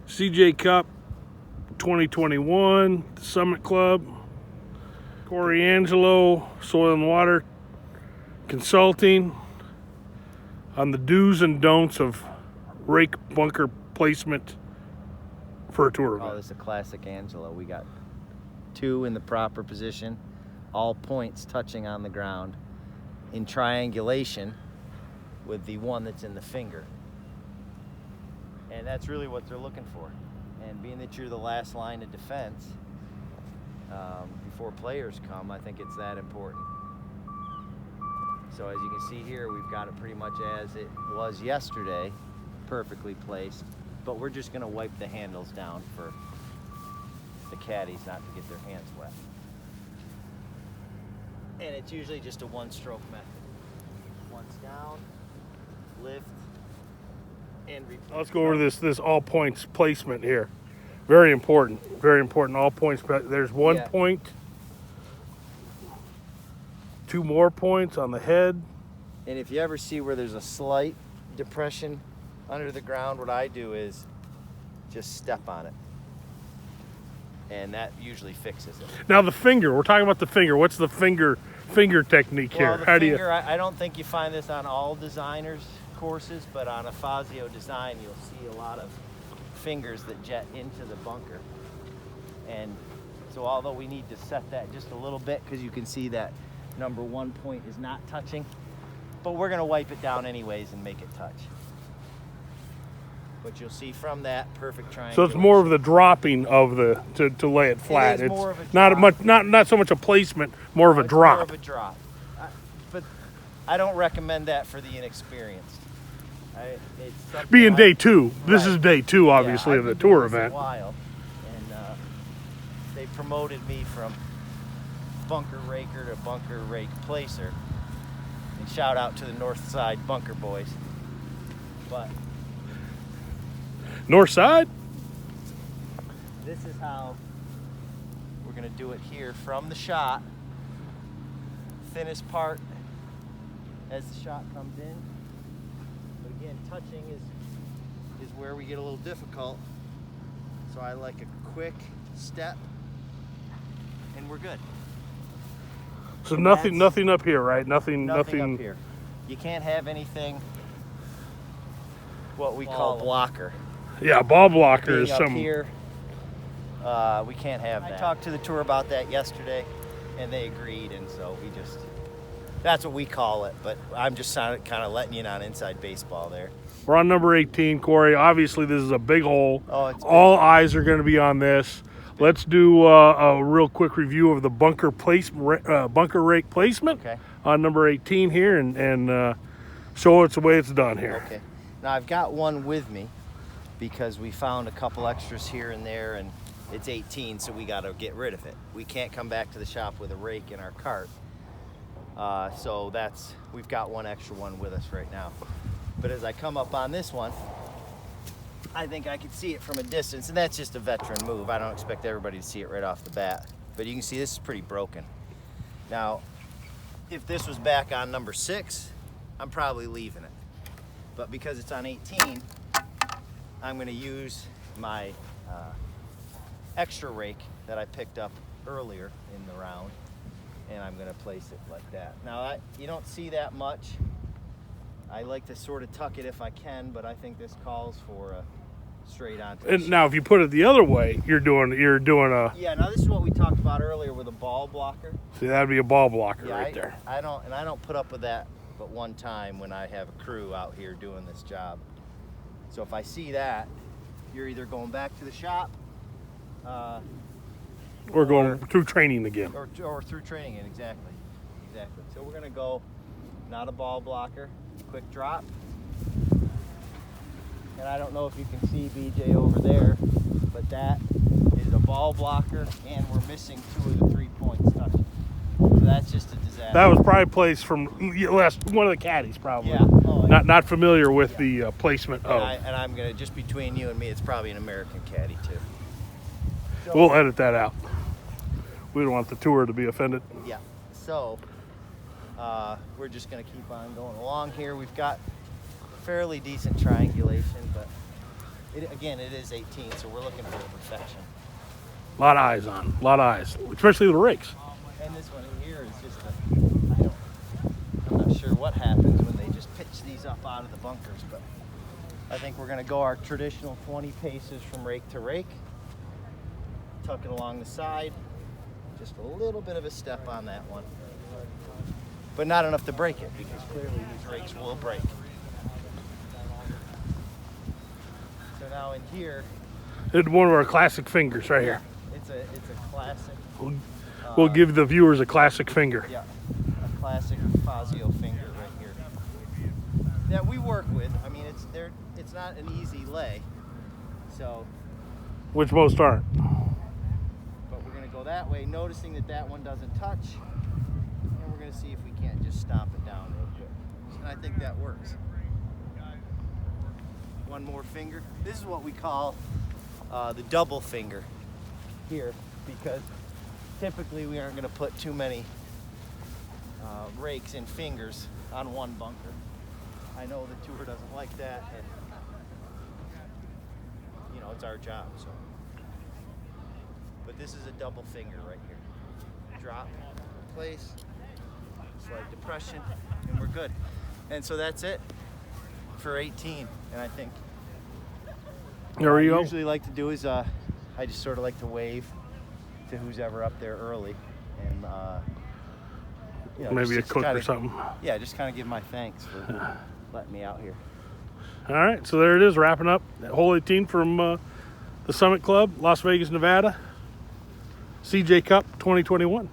CJ Cup 2021, Summit Club. Corey Angelo, Soil and Water Consulting, on the do's and don'ts of rake bunker placement for a tour event. Oh, this is a classic Angelo. We got 2 in the proper position, all points touching on the ground in triangulation with the one that's in the finger. And that's really what they're looking for. And being that you're the last line of defense before players come, I think it's that important. So as you can see here, we've got it pretty much as it was yesterday, perfectly placed, but we're just gonna wipe the handles down for the caddies not to get their hands wet. And it's usually just a one-stroke method. Once down, lift, and repeat. Let's go over this all points placement here. Very important, all points. There's 1 point, 2 more points on the head. And if you ever see where there's a slight depression under the ground, what I do is just step on it. And that usually fixes it. Now the finger, we're talking about the finger. What's the finger technique here? Well, the finger, I don't think you find this on all designers' courses, but on a Fazio design, you'll see a lot of fingers that jet into the bunker. And so although we need to set that just a little bit, because you can see that number 1 point is not touching, but we're gonna wipe it down anyways and make it touch. But you'll see from that perfect triangle. So it's more of the dropping of the to lay it flat. It is more of a It's not so much a placement, more of a drop. More of a drop. But I don't recommend that for the inexperienced. Being day 2, this is day 2, obviously, of the tour event. A while, and they promoted me from bunker raker to bunker rake placer. And shout out to the North Side Bunker Boys. But North Side? this is how we're gonna do it here from the shot. Thinnest part as the shot comes in. But again, touching is where we get a little difficult. So I like a quick step and we're good. So nothing up here, right? Nothing up here. You can't have anything what we call blocker. Yeah, ball blocker Being is up some here. We can't have that. I talked to the tour about that yesterday and they agreed, and so that's what we call it, but I'm just kind of letting you in on inside baseball there. We're on number 18, Corey. Obviously, this is a big hole. Oh, it's all eyes are going to be on this. Let's do a real quick review of the bunker rake placement on number 18 here, and show it's the way it's done here. Okay. Now I've got one with me because we found a couple extras here and there, and it's 18, so we got to get rid of it. We can't come back to the shop with a rake in our cart. So we've got one extra one with us right now. But as I come up on this one, I think I can see it from a distance, and that's just a veteran move. I don't expect everybody to see it right off the bat. But you can see this is pretty broken. Now, if this was back on number 6, I'm probably leaving it. But because it's on 18, I'm gonna use my extra rake that I picked up earlier in the round, and I'm gonna place it like that. Now, you don't see that much. I like to sort of tuck it if I can, but I think this calls for a straight on. And now, if you put it the other way, you're doing a. Yeah. Now this is what we talked about earlier with a ball blocker. See, that'd be a ball blocker right there. I don't put up with that, but one time when I have a crew out here doing this job. So if I see that, you're either going back to the shop, or going through training again, or through training it. Exactly. So we're gonna go, not a ball blocker. Quick drop, and I don't know if you can see BJ over there, but that is a ball blocker, and we're missing 2 of the 3 points touching. So that's just a disaster. That was probably placed from one of the caddies, probably. Yeah. Not familiar with the placement of. And I'm gonna, just between you and me, it's probably an American caddy too. So, we'll edit that out. We don't want the tour to be offended. Yeah. So we're just going to keep on going along here. We've got fairly decent triangulation, but Again, it is 18, so we're looking for perfection. A lot of eyes on, a lot of eyes, especially the rakes. And this one in here is just I'm not sure what happens when they just pitch these up out of the bunkers, but I think we're gonna go our traditional 20 paces from rake to rake. Tuck it along the side. Just a little bit of a step on that one. But not enough to break it, because clearly these rakes will break. So now in here, It's one of our classic fingers right here. it's a classic. We'll give the viewers a classic finger. Yeah, a classic Fazio finger right here. That we work with. I mean, it's not an easy lay. So, Which most aren't. but we're gonna go that way, noticing that that one doesn't touch, and we're gonna see if we can't just stomp it down real quick. And I think that works. One more finger. This is what we call the double finger here, because typically we aren't going to put too many rakes and fingers on one bunker. I know the tour doesn't like that, and you know, it's our job. So, but this is a double finger right here. Drop, place, slight depression, and we're good. And so that's it for 18. And I think There we what I go. usually like to do is I just sort of like to wave to who's ever up there early, and you know, Maybe a just cook or kinda, something. Yeah, just kind of give my thanks for letting me out here. All right, so there it is, wrapping up hole 18 from the Summit Club, Las Vegas, Nevada, CJ Cup 2021.